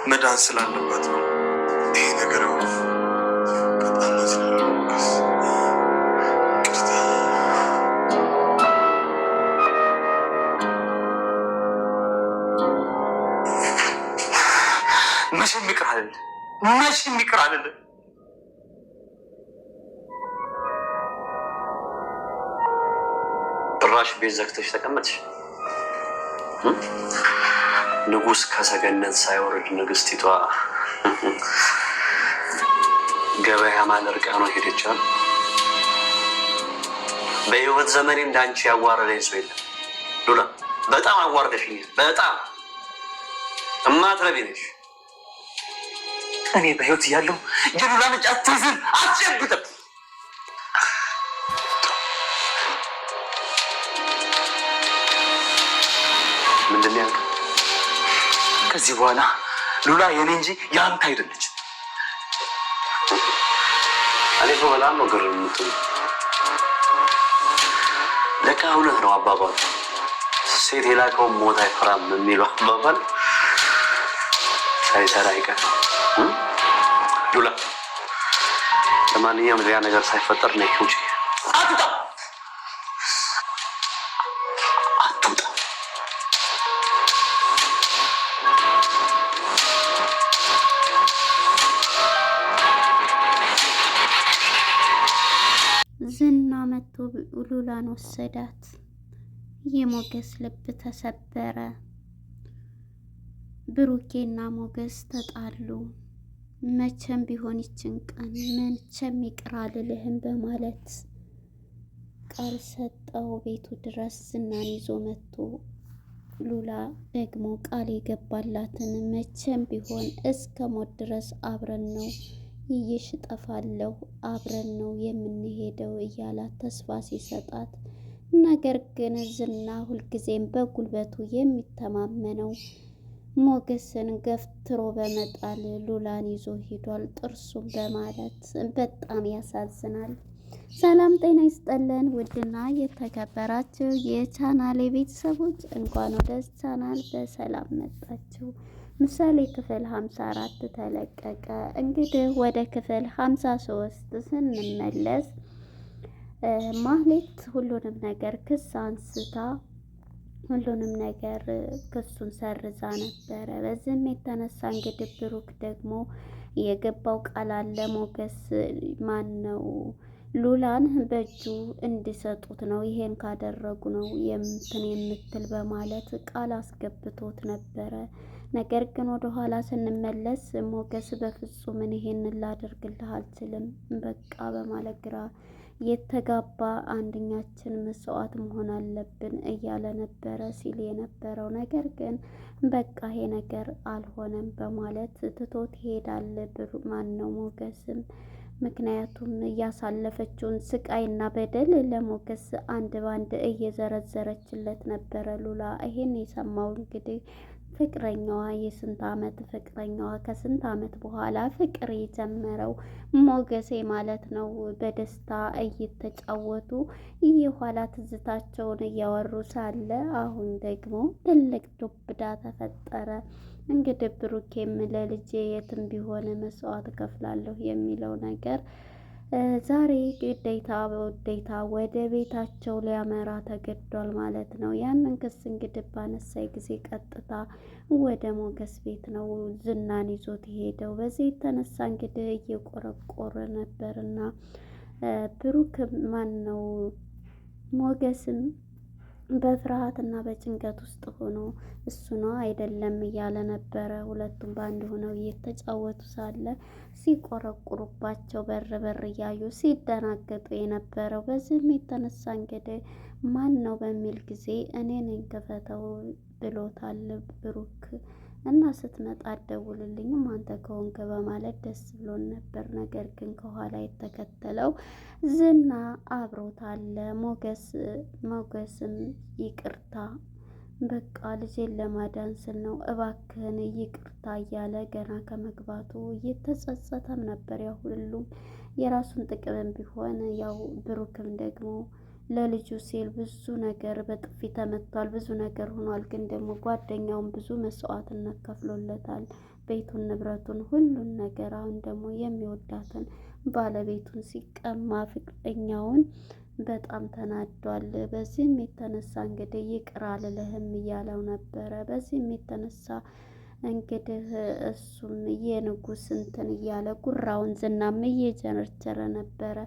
መዳን ስላለባት ነው ይሄ ነገር። በጣም አዝናለሁ ሞገስ። ይቅርታ። መቼም ይቅር አልልህ። ጭራሽ ቤት ዘግተሽ ተቀመጥሽ። ንጉስ ከሰገነት ሳይወርድ ንግስቲቷ ገበያ ማለርቃ ነው ሄደች። በህይወት ዘመኔ እንዳንቺ ያዋረደኝ ሰው የለም ሉላ። በጣም አዋርደሽኝ። በጣም እማትረቢ ነሽ። እኔ በህይወት እያለሁ የሉላን እጅ አትይዝም፣ አትጨብጥም። ምንድን ነው ያልከው? ከዚህ በኋላ ሉላ የኔ እንጂ የአንተ አይደለች። እኔ እኮ በጣም ነው ግር የምትሉ። ለካ እውነት ነው አባባሉ፣ ሴት የላከውን ሞት አይፈራም የሚለው አባባል ሳይሰራ አይቀርም። ሉላ ለማንኛውም ሌላ ነገር ሳይፈጠር ነይ ውጪ። አትውጣ። ዝና መጥቶ ሉላን ወሰዳት። የሞገስ ልብ ተሰበረ። ብሩኬና ሞገስ ተጣሉ። መቼም ቢሆን ይችን ቀን መቼም ይቅር አልልህም በማለት ቃል ሰጠው። ቤቱ ድረስ ዝናን ይዞ መጥቶ ሉላ ደግሞ ቃል የገባላትን መቼም ቢሆን እስከ ሞት ድረስ አብረን ነው ይዤሽ እጠፋለሁ፣ አብረን ነው የምንሄደው እያላት ተስፋ ሲሰጣት፣ ነገር ግን ዝና ሁልጊዜም በጉልበቱ የሚተማመነው ሞገስን ገፍትሮ በመጣል ሉላን ይዞ ሂዷል። ጥርሱን በማለት በጣም ያሳዝናል። ሰላም ጤና ይስጠለን። ውድና የተከበራችሁ የቻናሌ ቤተሰቦች እንኳን ወደ ቻናል በሰላም መጣችሁ። ምሳሌ ክፍል 54 ተለቀቀ። እንግዲህ ወደ ክፍል 53 ስንመለስ ማህሌት ሁሉንም ነገር ክስ አንስታ ሁሉንም ነገር ክሱን ሰርዛ ነበረ። በዚህም የተነሳ እንግዲህ ብሩክ ደግሞ የገባው ቃል አለ። ሞገስ ማን ነው ሉላን በእጁ እንዲሰጡት ነው፣ ይሄን ካደረጉ ነው የምትል በማለት ቃል አስገብቶት ነበረ። ነገር ግን ወደ ኋላ ስንመለስ ሞገስ በፍጹም ይሄን ላደርግልህ አልችልም፣ በቃ በማለት ግራ የተጋባ አንደኛችን መስዋዕት መሆን አለብን እያለ ነበረ ሲል የነበረው። ነገር ግን በቃ ይሄ ነገር አልሆነም በማለት ትቶት ይሄዳል። ማን ነው ሞገስም ምክንያቱም እያሳለፈችውን ስቃይና በደል ለሞገስ አንድ ባንድ እየዘረዘረችለት ነበረ ሉላ። ይሄን የሰማው እንግዲህ ፍቅረኛዋ የስንት ዓመት ፍቅረኛዋ ከስንት ዓመት በኋላ ፍቅር የጀመረው ሞገሴ ማለት ነው በደስታ እየተጫወቱ የኋላ ትዝታቸውን እያወሩ ሳለ አሁን ደግሞ ትልቅ ዱብዳ ተፈጠረ። እንግዲህ ብሩኬም ለልጄ የትም ቢሆን መስዋዕት እከፍላለሁ የሚለው ነገር ዛሬ ግዴታ በውዴታ ወደ ቤታቸው ሊያመራ ተገዷል ማለት ነው። ያንን ክስ እንግዲህ ባነሳይ ጊዜ ቀጥታ ወደ ሞገስ ቤት ነው ዝናን ይዞት ሄደው። በዚህ የተነሳ እንግዲህ እየቆረቆረ ነበርና ብሩክ ማን ነው ሞገስም በፍርሃትና በጭንቀት ውስጥ ሆኖ እሱ ነው አይደለም እያለ ነበረ። ሁለቱም በአንድ ሆነው እየተጫወቱ ሳለ ሲቆረቁሩባቸው በር እያዩ ሲደናገጡ የነበረው። በዚህም የተነሳ እንግዲህ ማን ነው በሚል ጊዜ እኔ ነኝ ክፈተው ብሎታል ብሩክ እና ስትመጣ አትደውልልኝም አንተ ከሆንክ በማለት ደስ ብሎን ነበር። ነገር ግን ከኋላ የተከተለው ዝና አብሮታል። ሞገስም ይቅርታ በቃ ልጄን ለማዳን ስል ነው እባክህን ይቅርታ እያለ ገና ከመግባቱ እየተጸጸተም ነበር። ያው ሁሉም የራሱን ጥቅምም ቢሆን ያው ብሩክም ደግሞ ለልጁ ሲል ብዙ ነገር በጥፊ ተመቷል፣ ብዙ ነገር ሆኗል። ግን ደግሞ ጓደኛውን ብዙ መስዋዕትነት ከፍሎለታል። ቤቱን፣ ንብረቱን፣ ሁሉን ነገር አሁን ደግሞ የሚወዳትን ባለቤቱን ሲቀማ ፍቅረኛውን በጣም ተናዷል። በዚህም የተነሳ እንግዲህ ይቅር አልልህም እያለው ነበረ። በዚህም የተነሳ እንግዲህ እሱም የንጉስ እንትን እያለ ጉራውን ዝናም እየጀረጀረ ነበረ።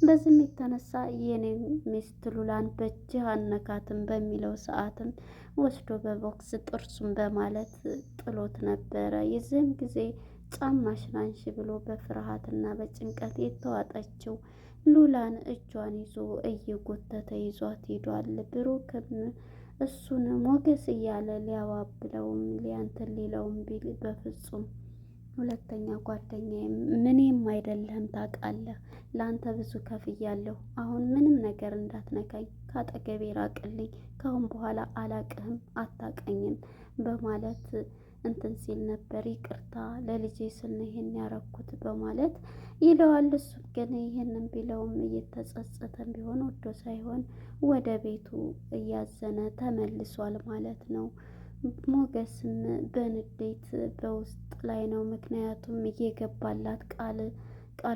በዚህም የተነሳ የኔ ሚስት ሉላን በእጅህ አነካትም በሚለው ሰዓትም ወስዶ በቦክስ ጥርሱን በማለት ጥሎት ነበረ። የዚህም ጊዜ ጫማሽን አንሺ ብሎ በፍርሃትና በጭንቀት የተዋጠችው ሉላን እጇን ይዞ እየጎተተ ይዟት ሄዷል። ብሩክም እሱን ሞገስ እያለ ሊያባብለውም ሊያንትን ሊለውም ቢል በፍጹም ሁለተኛ ጓደኛዬ ምንም አይደለህም፣ ታውቃለህ፣ ለአንተ ብዙ ከፍያለሁ። አሁን ምንም ነገር እንዳትነካኝ፣ ካጠገቤ ራቅልኝ፣ ካሁን በኋላ አላቅህም፣ አታቀኝም በማለት እንትን ሲል ነበር። ይቅርታ ለልጄ ስል ነው ይሄን ያረኩት በማለት ይለዋል። እሱ ግን ይሄንን ቢለውም እየተጸጸተም ቢሆን ወዶ ሳይሆን ወደ ቤቱ እያዘነ ተመልሷል ማለት ነው። ሞገስም በንዴት በውስጥ ላይ ነው። ምክንያቱም እየገባላት ቃል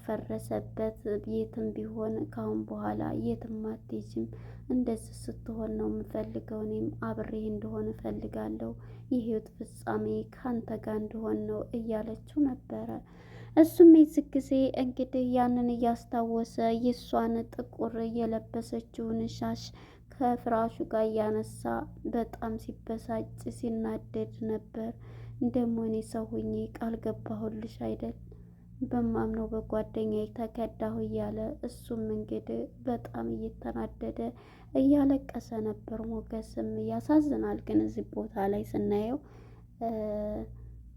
ፈረሰበት። የትም ቢሆን ካሁን በኋላ የትም አትሄጂም፣ እንደዚህ ስትሆን ነው የምፈልገው፣ እኔም አብሬህ እንደሆነ እፈልጋለሁ፣ የህይወት ፍጻሜ ካንተ ጋር እንደሆን ነው እያለችው ነበረ። እሱም የዚህ ጊዜ እንግዲህ ያንን እያስታወሰ የእሷን ጥቁር የለበሰችውን ሻሽ ከፍራሹ ጋር እያነሳ በጣም ሲበሳጭ ሲናደድ ነበር። ደግሞ እኔ ሰው ሁኜ ቃል ገባሁልሽ አይደል በማምነው በጓደኛዬ ተከዳሁ እያለ እሱም እንግዲህ በጣም እየተናደደ እያለቀሰ ነበር። ሞገስም ያሳዝናል። ግን እዚህ ቦታ ላይ ስናየው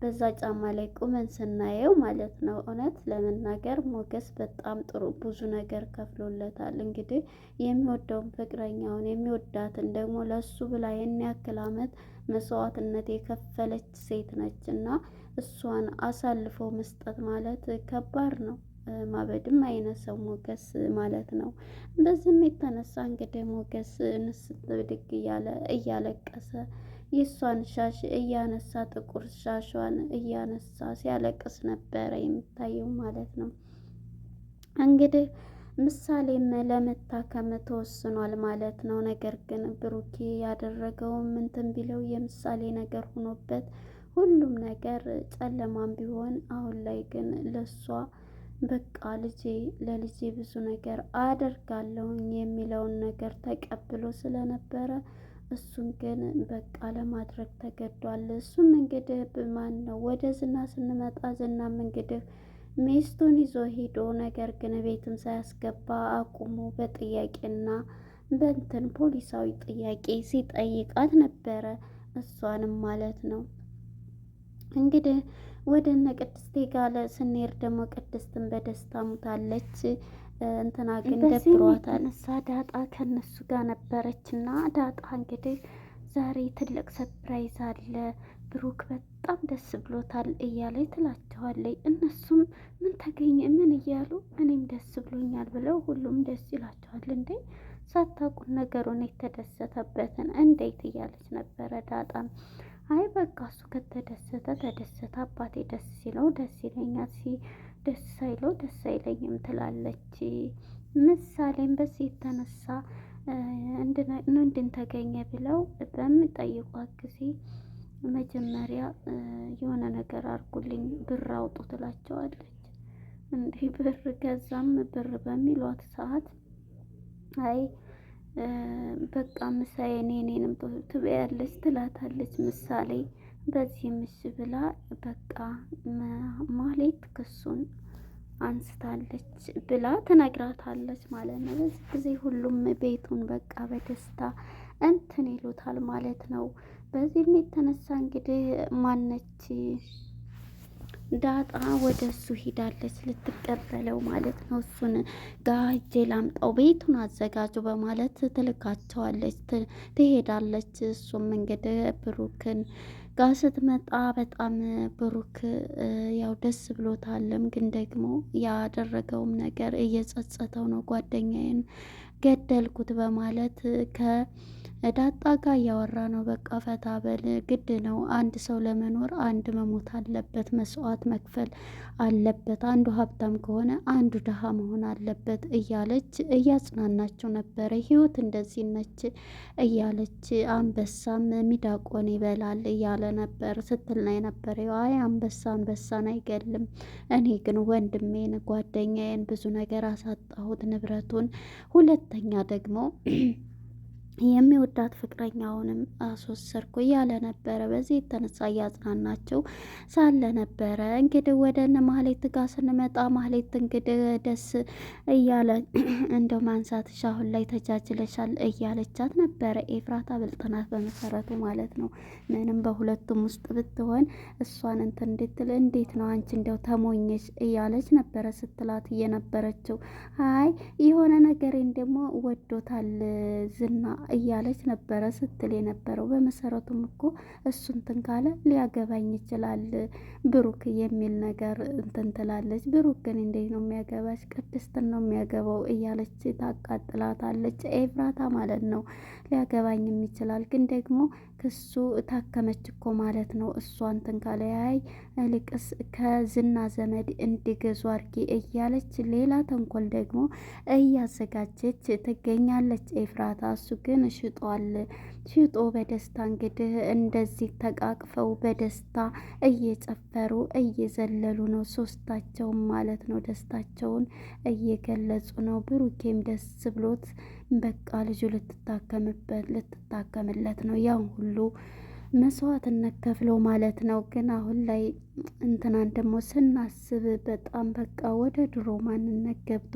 በዛ ጫማ ላይ ቁመን ስናየው ማለት ነው እውነት ለመናገር ሞገስ በጣም ጥሩ ብዙ ነገር ከፍሎለታል። እንግዲህ የሚወደውን ፍቅረኛውን የሚወዳትን ደግሞ ለሱ ብላ ይህን ያክል ዓመት መስዋዕትነት የከፈለች ሴት ነች እና እሷን አሳልፎ መስጠት ማለት ከባድ ነው። ማበድም አይነሰው ሞገስ ማለት ነው። በዚህም የተነሳ እንግዲህ ሞገስ እንስት ብድግ እያለ እያለቀሰ የእሷን ሻሽ እያነሳ ጥቁር ሻሿን እያነሳ ሲያለቅስ ነበረ የሚታየው ማለት ነው። እንግዲህ ምሳሌም ለመታከም ተወስኗል ማለት ነው። ነገር ግን ብሩኬ ያደረገውም እንትን ቢለው የምሳሌ ነገር ሆኖበት ሁሉም ነገር ጨለማም ቢሆን አሁን ላይ ግን ለሷ በቃ ለልጄ ብዙ ነገር አደርጋለሁኝ የሚለውን ነገር ተቀብሎ ስለነበረ እሱን ግን በቃ ለማድረግ ተገዷል። እሱም እንግዲህ በማን ነው ወደ ዝና ስንመጣ ዝናም እንግዲህ ሚስቱን ይዞ ሄዶ ነገር ግን ቤትም ሳያስገባ አቁሞ በጥያቄና በእንትን ፖሊሳዊ ጥያቄ ሲጠይቃት ነበረ። እሷንም ማለት ነው እንግዲህ ወደ እነ ቅድስቴ ጋር ስንሄድ ደግሞ ቅድስትን በደስታ ሙታለች። እንትና ግን ደብሯታል። ዳጣ ከነሱ ጋር ነበረች እና ዳጣ እንግዲህ ዛሬ ትልቅ ሰፕራይዝ አለ፣ ብሩክ በጣም ደስ ብሎታል እያለች ትላቸዋለች። እነሱም ምን ተገኘ ምን እያሉ እኔም ደስ ብሎኛል ብለው ሁሉም ደስ ይላቸዋል። እንዴ ሳታውቁን ነገሩን የተደሰተበትን እንዴት እያለች ነበረ ዳጣም አይ በቃ እሱ ከተደሰተ ተደሰተ፣ አባቴ ደስ ሲለው ደስ ይለኛል፣ ደስ ሳይለው ደስ አይለኝም ትላለች። ምሳሌም በዚህ የተነሳ እንድን ተገኘ ብለው በሚጠይቋት ጊዜ መጀመሪያ የሆነ ነገር አድርጉልኝ ብር አውጡ ትላቸዋለች። እንዲህ ብር ከዛም ብር በሚሏት ሰዓት አይ በቃ ምሳሌ እኔንም ትበያለች ትላታለች። ምሳሌ በዚህ ምሽ ብላ በቃ ማሌት ክሱን አንስታለች ብላ ትነግራታለች ማለት ነው። በዚህ ጊዜ ሁሉም ቤቱን በቃ በደስታ እንትን ይሉታል ማለት ነው። በዚህም የተነሳ እንግዲህ ማነች ዳጣ ወደ እሱ ሂዳለች ልትቀበለው ማለት ነው። እሱን ጋጄ ላምጣው ቤቱን አዘጋጁ በማለት ትልካቸዋለች፣ ትሄዳለች። እሱም እንግዲህ ብሩክን ጋር ስትመጣ በጣም ብሩክ ያው ደስ ብሎታልም፣ ግን ደግሞ ያደረገውም ነገር እየጸጸተው ነው። ጓደኛዬን ገደልኩት በማለት ዳጣ ጋር እያወራ ነው። በቃ ፈታ በል ግድ ነው። አንድ ሰው ለመኖር አንድ መሞት አለበት፣ መስዋዕት መክፈል አለበት። አንዱ ሀብታም ከሆነ አንዱ ድሃ መሆን አለበት እያለች እያጽናናቸው ነበረ። ህይወት እንደዚህ ነች እያለች አንበሳም ሚዳቆን ይበላል እያለ ነበር ስትል ነው የነበረ። አይ አንበሳ አንበሳን አይገልም፣ እኔ ግን ወንድሜን ጓደኛዬን ብዙ ነገር አሳጣሁት፣ ንብረቱን። ሁለተኛ ደግሞ የሚወዳት ፍቅረኛውንም አስወሰርኩ እያለ ነበረ። በዚህ የተነሳ እያጽናናቸው ሳለ ነበረ። እንግዲህ ወደ እነ ማህሌት ጋር ስንመጣ ማህሌት እንግዲህ ደስ እያለ እንደው ማንሳትሽ አሁን ላይ ተጃጅለሻል እያለቻት ነበረ። ኤፍራታ ብልጥናት በመሰረቱ ማለት ነው። ምንም በሁለቱም ውስጥ ብትሆን እሷን እንትን እንድትል እንዴት ነው አንቺ እንደው ተሞኘሽ እያለች ነበረ ስትላት እየነበረችው። አይ የሆነ ነገሬን ደግሞ ወዶታል ዝና እያለች ነበረ ስትል የነበረው። በመሰረቱም እኮ እሱ እንትን ካለ ሊያገባኝ ይችላል ብሩክ የሚል ነገር እንትን ትላለች። ብሩክ ግን እንዴት ነው የሚያገባሽ? ቅድስትን ነው የሚያገባው እያለች ታቃጥላታለች ኤፍራታ ማለት ነው። ሊያገባኝም ይችላል ግን ደግሞ ክሱ ታከመች እኮ ማለት ነው። እሷ እንትን ካለ ያይ ልቅስ ከዝና ዘመድ እንዲገዙ አርጊ እያለች ሌላ ተንኮል ደግሞ እያዘጋጀች ትገኛለች ኤፍራታ። እሱ ግን ሽጦ በደስታ እንግዲህ እንደዚህ ተቃቅፈው በደስታ እየጨፈሩ እየዘለሉ ነው ሶስታቸውም ማለት ነው። ደስታቸውን እየገለጹ ነው። ብሩኬም ደስ ብሎት በቃ ልጁ ልትታከምለት ነው ያው ሁሉ መስዋዕትነት ከፍለው ማለት ነው። ግን አሁን ላይ እንትናን ደግሞ ስናስብ በጣም በቃ ወደ ድሮ ማንነት ገብቶ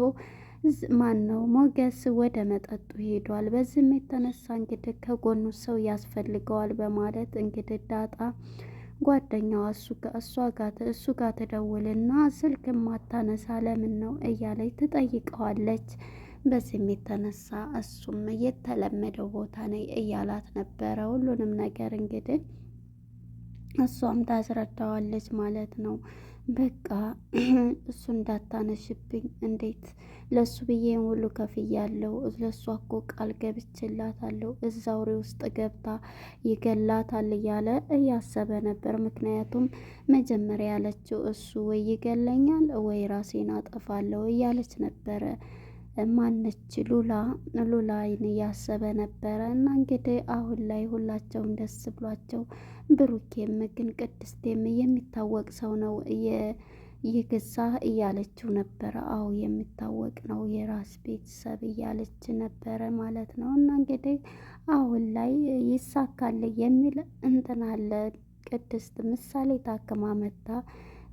ማን ነው ሞገስ ወደ መጠጡ ሄዷል። በዚህም የተነሳ እንግዲህ ከጎኑ ሰው ያስፈልገዋል በማለት እንግዲህ ዳጣ ጓደኛዋ እሱ ጋር ትደውልና ስልክ ማታነሳ ለምን ነው እያለች ትጠይቀዋለች። በዚህም የተነሳ እሱም የተለመደው ቦታ ነኝ እያላት ነበረ። ሁሉንም ነገር እንግዲህ እሷም ታስረዳዋለች ማለት ነው። በቃ እሱ እንዳታነሽብኝ፣ እንዴት ለሱ ብዬ ሁሉ ከፍያለሁ። ለሱ እኮ ቃል ገብቼላታለሁ። እዛ አውሬ ውስጥ ገብታ ይገላታል እያለ እያሰበ ነበር። ምክንያቱም መጀመሪያ ያለችው እሱ ወይ ይገለኛል ወይ ራሴን አጠፋለሁ እያለች ነበረ። ማነች ሉላይን እያሰበ ነበረ። እና እንግዲህ አሁን ላይ ሁላቸውም ደስ ብሏቸው ብሩኬም ግን ቅድስቴም የሚታወቅ ሰው ነው የገዛ እያለችው ነበረ። አዎ የሚታወቅ ነው የራስ ቤተሰብ እያለች ነበረ ማለት ነው። እና እንግዲህ አሁን ላይ ይሳካል የሚል እንትን አለ። ቅድስት ምሳሌ ታክማ መታ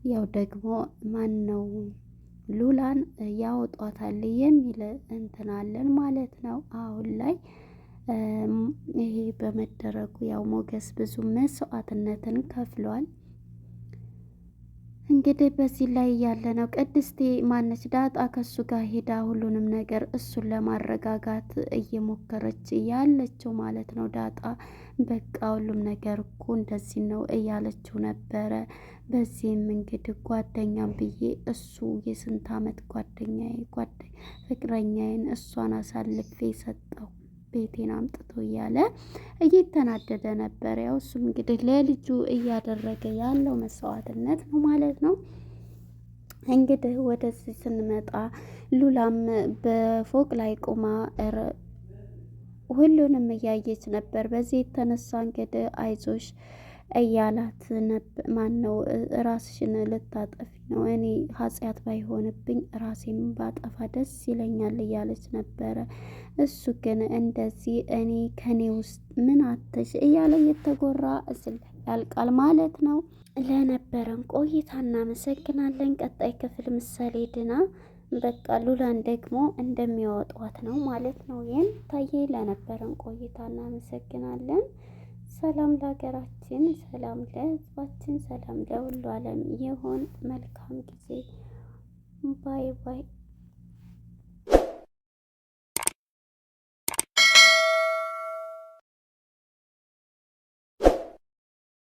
ያው ደግሞ ማን ነው ሉላን ያወጧታል የሚል እንትን አለን ማለት ነው። አሁን ላይ ይሄ በመደረጉ ያው ሞገስ ብዙ መስዋዕትነትን ከፍሏል። እንግዲህ በዚህ ላይ ያለ ነው። ቅድስቴ ማነች ዳጣ ከሱ ጋር ሄዳ ሁሉንም ነገር እሱን ለማረጋጋት እየሞከረች ያለችው ማለት ነው። ዳጣ በቃ ሁሉም ነገር እኮ እንደዚህ ነው እያለችው ነበረ። በዚህም እንግዲህ ጓደኛም ብዬ እሱ የስንት ዓመት ፍቅረኛዬን እሷን አሳልፌ ሰጠው ቤቴን አምጥቶ እያለ እየተናደደ ነበር። ያው እሱም እንግዲህ ለልጁ እያደረገ ያለው መስዋዕትነት ነው ማለት ነው። እንግዲህ ወደዚህ ስንመጣ ሉላም በፎቅ ላይ ቆማ ሁሉንም እያየች ነበር። በዚህ የተነሳ እንግዲህ አይዞሽ እያላት ማን ነው ራስሽን ልታጠፊ ነው? እኔ ኃጢአት ባይሆንብኝ ራሴን ባጠፋ ደስ ይለኛል እያለች ነበረ። እሱ ግን እንደዚህ እኔ ከኔ ውስጥ ምን አተሽ እያለ እየተጎራ እስል ያልቃል ማለት ነው። ለነበረን ቆይታ እናመሰግናለን። ቀጣይ ክፍል ምሳሌ ድና በቃ ሉላን ደግሞ እንደሚያወጧት ነው ማለት ነው። ይህን ታየ። ለነበረን ቆይታ እናመሰግናለን። ሰላም ለሀገራችን፣ ሰላም ለሕዝባችን፣ ሰላም ለሁሉ ዓለም ይሁን። መልካም ጊዜ። ባይ ባይ።